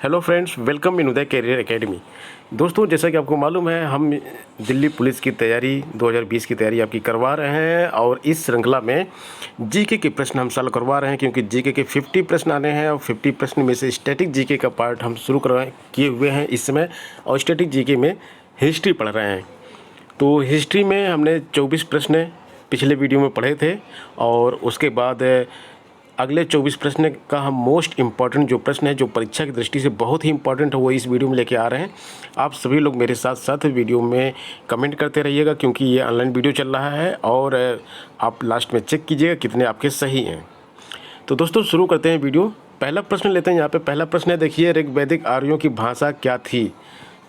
Hello friends, welcome in Uday career academy. दोस्तों, जैसा कि आपको मालूम है, हम दिल्ली पुलिस की तैयारी 2020 की तैयारी आपकी करवा रहे हैं और इस श्रृंखला में जीके के प्रश्न हम सॉल्व करवा रहे हैं, क्योंकि जीके के 50 प्रश्न आने हैं और 50 प्रश्न में से स्टैटिक जीके का पार्ट हम शुरू किए हुए हैं इस समय, और स्टैटिक जीके में हिस्ट्री पढ़ रहे हैं। तो हिस्ट्री में हमने 24 प्रश्न पिछले वीडियो में पढ़े थे और उसके बाद अगले 24 प्रश्न का हम मोस्ट इम्पॉर्टेंट जो प्रश्न है, जो परीक्षा की दृष्टि से बहुत ही इंपॉर्टेंट है, वो इस वीडियो में लेके आ रहे हैं। आप सभी लोग मेरे साथ साथ वीडियो में कमेंट करते रहिएगा, क्योंकि ये ऑनलाइन वीडियो चल रहा है और आप लास्ट में चेक कीजिएगा कितने आपके सही हैं। तो दोस्तों, शुरू करते हैं वीडियो। पहला प्रश्न लेते हैं। यहाँ पे पहला प्रश्न है, देखिए, ऋग्वैदिक आर्यों की भाषा क्या थी।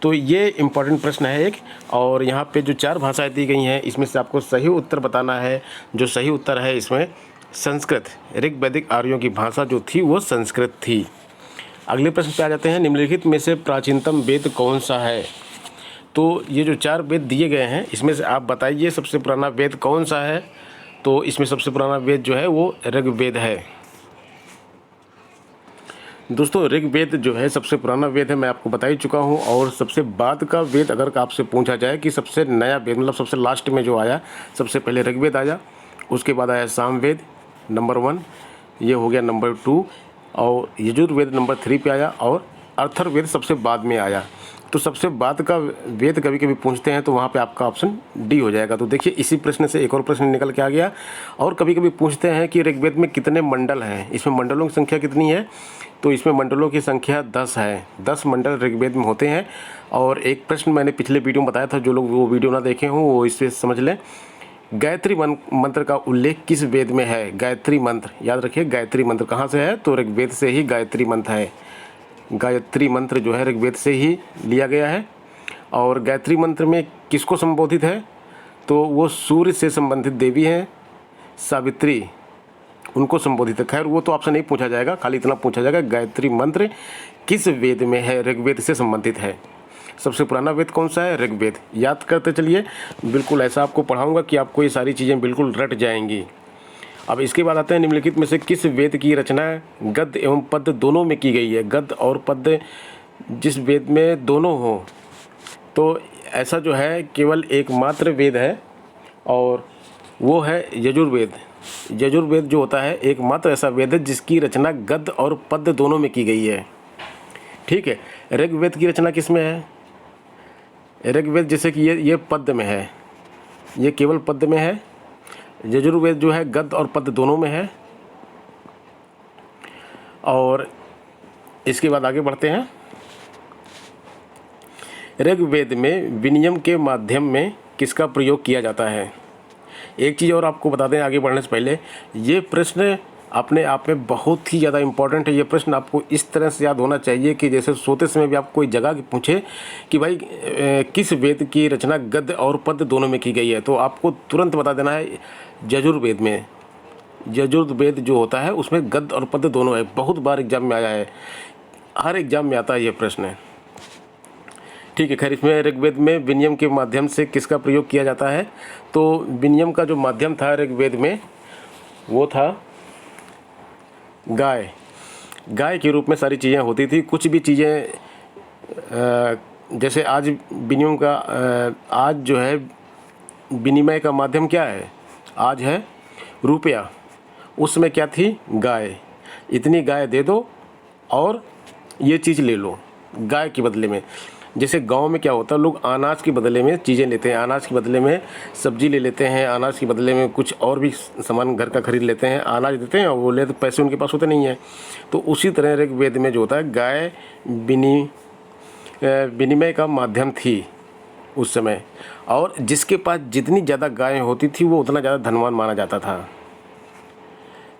तो ये इम्पॉर्टेंट प्रश्न है एक, और यहाँ पे जो 4 भाषाएं दी गई हैं, इसमें से आपको सही उत्तर बताना है। जो सही उत्तर है इसमें संस्कृत। ऋग्वैदिक आर्यों की भाषा जो थी वो संस्कृत थी। अगले प्रश्न पे आ जाते हैं। निम्नलिखित में से प्राचीनतम वेद कौन सा है। तो ये जो 4 वेद दिए गए हैं, इसमें से आप बताइए सबसे पुराना वेद कौन सा है। तो इसमें सबसे पुराना वेद जो है वो ऋग्वेद है। दोस्तों, ऋग्वेद जो है सबसे पुराना वेद है, मैं आपको बता ही चुका हूँ। और सबसे बाद का वेद अगर आपसे पूछा जाए कि सबसे नया वेद, मतलब सबसे लास्ट में जो आया, सबसे पहले ऋग्वेद आया, उसके बाद आया सामवेद नंबर 1, ये हो गया नंबर 2, और यजुर्वेद नंबर 3 पे आया, और अथर्ववेद सबसे बाद में आया। तो सबसे बाद का वेद कभी कभी पूछते हैं तो वहाँ पे आपका ऑप्शन डी हो जाएगा। तो देखिए, इसी प्रश्न से एक और प्रश्न निकल के आ गया। और कभी कभी पूछते हैं कि ऋग्वेद में कितने मंडल हैं, इसमें मंडलों की संख्या कितनी है। तो इसमें मंडलों की संख्या 10 है। 10 मंडल ऋग्वेद में होते हैं। और एक प्रश्न मैंने पिछले वीडियो में बताया था, जो लोग वो वीडियो ना देखे हों वो इससे समझ लें। गायत्री मंत्र का उल्लेख किस वेद में है। गायत्री मंत्र, याद रखिए, गायत्री मंत्र कहाँ से है, तो ऋग्वेद से ही गायत्री मंत्र है। गायत्री मंत्र जो है ऋग्वेद से ही लिया गया है। और गायत्री मंत्र में किसको संबोधित है, तो वो सूर्य से संबंधित देवी हैं, सावित्री, उनको संबोधित है। खैर, वो तो आपसे नहीं पूछा जाएगा, खाली इतना पूछा जाएगा गायत्री मंत्र किस वेद में है, ऋग्वेद से संबंधित है। सबसे पुराना वेद कौन सा है, ऋग्वेद। याद करते चलिए, बिल्कुल ऐसा आपको पढ़ाऊंगा कि आपको ये सारी चीज़ें बिल्कुल रट जाएंगी। अब इसके बाद आते हैं, निम्नलिखित में से किस वेद की रचना गद्य एवं पद्य दोनों में की गई है। गद्य और पद्य जिस वेद में दोनों हो, तो ऐसा जो है केवल एकमात्र वेद है, और वो है यजुर्वेद। यजुर्वेद जो होता है एकमात्र ऐसा वेद है जिसकी रचना गद्य और पद्य दोनों में की गई है। ठीक है। ऋग्वेद की रचना किस में है। ऋग्वेद जैसे कि ये पद्य में है, ये केवल पद्य में है। यजुर्वेद जो है गद्य और पद्य दोनों में है। और इसके बाद आगे बढ़ते हैं। ऋग्वेद में विनिमय के माध्यम में किसका प्रयोग किया जाता है। एक चीज़ और आपको बता दें आगे बढ़ने से पहले, ये प्रश्न अपने आप में बहुत ही ज़्यादा इम्पॉर्टेंट है। ये प्रश्न आपको इस तरह से याद होना चाहिए कि जैसे सोते समय भी आप कोई जगह पूछे कि भाई किस वेद की रचना गद्य और पद्य दोनों में की गई है, तो आपको तुरंत बता देना है यजुर्वेद में। यजुर्वेद जो होता है उसमें गद्य और पद्य दोनों है। बहुत बार एग्जाम में आया है, हर एग्जाम में आता है ये प्रश्न। ठीक है। खैर, इसमें ऋग्वेद में विनिमय के माध्यम से किसका प्रयोग किया जाता है, तो विनिमय का जो माध्यम था ऋग्वेद में वो था गाय। गाय के रूप में सारी चीज़ें होती थी। कुछ भी चीज़ें जैसे आज विनिमय का आज जो है विनिमय का माध्यम क्या है, आज है रुपया। उस समय क्या थी, गाय। इतनी गाय दे दो और ये चीज़ ले लो गाय के बदले में। जैसे गांव में क्या होता है, लोग अनाज के बदले में चीज़ें लेते हैं, अनाज के बदले में सब्जी ले लेते हैं, अनाज के बदले में कुछ और भी सामान घर का खरीद लेते हैं, अनाज देते हैं और वो ले, तो पैसे उनके पास होते नहीं हैं। तो उसी तरह ऋग्वेद में जो होता है, गाय विनिमय का माध्यम थी उस समय, और जिसके पास जितनी ज़्यादा गायें होती थी वो उतना ज़्यादा धनवान माना जाता था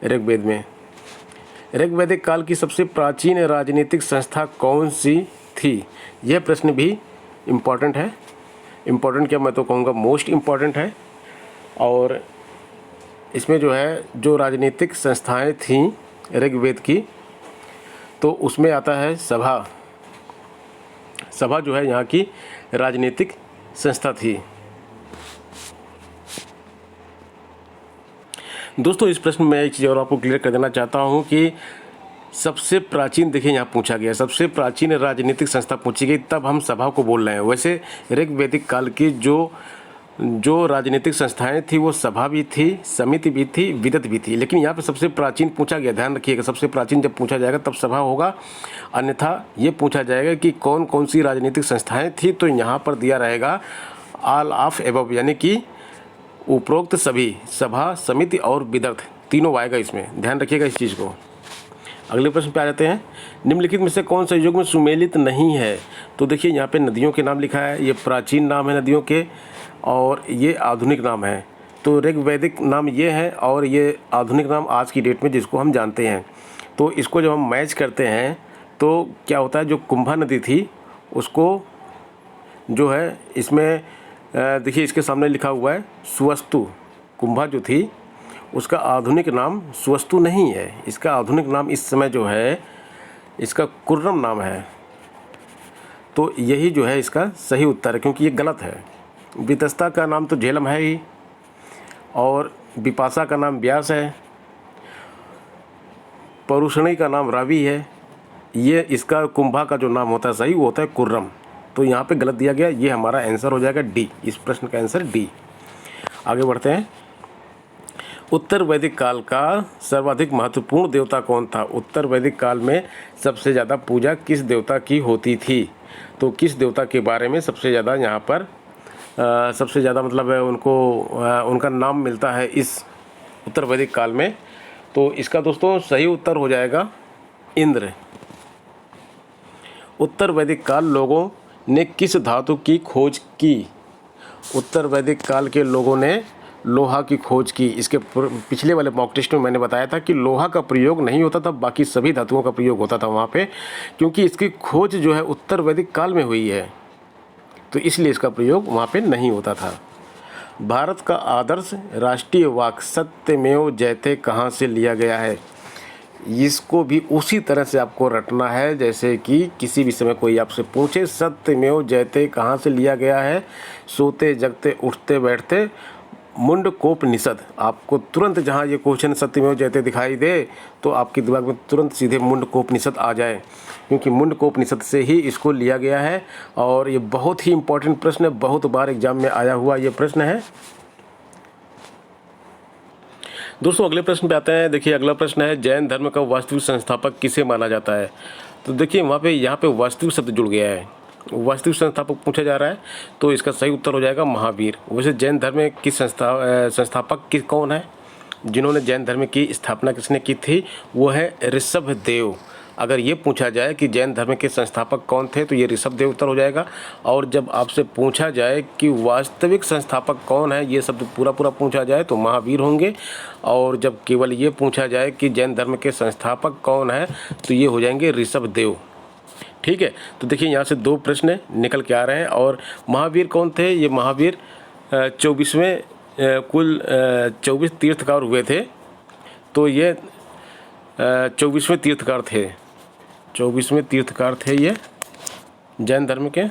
ऋग्वेद में। ऋग्वैदिक काल की सबसे प्राचीन राजनीतिक संस्था कौन सी थी। यह प्रश्न भी इम्पॉर्टेंट है। इम्पॉर्टेंट क्या, मैं तो कहूँगा मोस्ट इम्पॉर्टेंट है। और इसमें जो है, जो राजनीतिक संस्थाएं थीं ऋग्वेद की, तो उसमें आता है सभा। सभा जो है यहाँ की राजनीतिक संस्था थी। दोस्तों, इस प्रश्न में एक चीज़ और आपको क्लियर कर देना चाहता हूँ कि सबसे प्राचीन, देखिए यहाँ पूछा गया सबसे प्राचीन राजनीतिक संस्था पूछी गई, तब हम सभा को बोल रहे हैं। वैसे ऋग वैदिक काल की जो राजनीतिक संस्थाएं थी वो सभा भी थी, समिति भी थी, विदत भी थी, लेकिन यहाँ पे सबसे प्राचीन पूछा गया। ध्यान रखिएगा, सबसे प्राचीन जब पूछा जाएगा तब सभा होगा, अन्यथा ये पूछा जाएगा कि कौन कौन सी राजनीतिक संस्थाएं थी, तो यहाँ पर दिया रहेगा ऑल ऑफ एबव, यानी कि उपरोक्त सभी, सभा, समिति और विदत तीनों आएगा इसमें। ध्यान रखिएगा इस चीज़ को। अगले प्रश्न पे आ जाते हैं। निम्नलिखित में से कौन सा युग में सुमेलित नहीं है? तो देखिए यहाँ पे नदियों के नाम लिखा है, ये प्राचीन नाम है नदियों के और ये आधुनिक नाम है। तो ऋग वैदिक नाम ये है और ये आधुनिक नाम आज की डेट में जिसको हम जानते हैं। तो इसको जब हम मैच करते हैं तो क्या होता है, जो कुंभा नदी थी उसको जो है इसमें देखिए इसके सामने लिखा हुआ है सुवस्तु। कुंभा जो थी उसका आधुनिक नाम सुवस्तु नहीं है, इसका आधुनिक नाम इस समय जो है इसका कुर्रम नाम है। तो यही जो है इसका सही उत्तर है, क्योंकि ये गलत है। वितस्ता का नाम तो झेलम है ही और विपाशा का नाम व्यास है, परुषणी का नाम रावी है। ये इसका कुंभा का जो नाम होता है सही वो होता है कुर्रम। तो यहाँ पे गलत दिया गया, ये हमारा आंसर हो जाएगा डी। इस प्रश्न का आंसर डी। आगे बढ़ते हैं। उत्तर वैदिक काल का सर्वाधिक महत्वपूर्ण देवता कौन था? उत्तर वैदिक काल में सबसे ज़्यादा पूजा किस देवता की होती थी? तो किस देवता के बारे में सबसे ज़्यादा यहाँ पर सबसे ज़्यादा मतलब उनका नाम मिलता है इस उत्तर वैदिक काल में? तो इसका दोस्तों सही उत्तर हो जाएगा इंद्र। उत्तर वैदिक काल लोगों ने किस धातु की खोज की? उत्तर वैदिक काल के लोगों ने लोहा की खोज की। इसके पिछले वाले मॉक टेस्ट में मैंने बताया था कि लोहा का प्रयोग नहीं होता था, बाकी सभी धातुओं का प्रयोग होता था वहाँ पे, क्योंकि इसकी खोज जो है उत्तर वैदिक काल में हुई है, तो इसलिए इसका प्रयोग वहाँ पे नहीं होता था। भारत का आदर्श राष्ट्रीय वाक्य सत्यमेव जयते कहाँ से लिया गया है? इसको भी उसी तरह से आपको रटना है जैसे कि किसी भी समय कोई आपसे पूछे सत्यमेव जयते कहाँ से लिया गया है। सोते जगते उठते बैठते मुंडकोपनिषद। आपको तुरंत जहाँ ये क्वेश्चन सत्यमेव जयते दिखाई दे तो आपके दिमाग में तुरंत सीधे मुंडकोपनिषद आ जाए, क्योंकि मुंडकोपनिषद से ही इसको लिया गया है। और ये बहुत ही इंपॉर्टेंट प्रश्न है, बहुत बार एग्जाम में आया हुआ ये प्रश्न है। दोस्तों अगले प्रश्न पे आते हैं। देखिए अगला प्रश्न है, जैन धर्म का वास्तविक संस्थापक किसे माना जाता है? तो देखिए यहाँ पे वास्तविक शब्द जुड़ गया है, वास्तविक संस्थापक पूछा जा रहा है, तो इसका सही उत्तर हो जाएगा महावीर। वैसे जैन धर्म की संस्थापक कौन है? जिन्होंने जैन धर्म की स्थापना किसने की थी? वो है ऋषभदेव। अगर ये पूछा जाए कि जैन धर्म के संस्थापक कौन थे तो ये ऋषभदेव उत्तर हो जाएगा। और जब आपसे पूछा जाए कि वास्तविक संस्थापक कौन है, ये शब्द पूरा पूछा जाए तो महावीर होंगे। और जब केवल ये पूछा जाए कि जैन धर्म के संस्थापक कौन है तो ये हो जाएंगे ऋषभदेव। ठीक है, तो देखिए यहाँ से दो प्रश्न निकल के आ रहे हैं। और महावीर कौन थे? ये महावीर 24वें कुल 24 तीर्थकार हुए थे, तो ये 24वें तीर्थकार थे। 24वें तीर्थकार थे ये जैन धर्म के।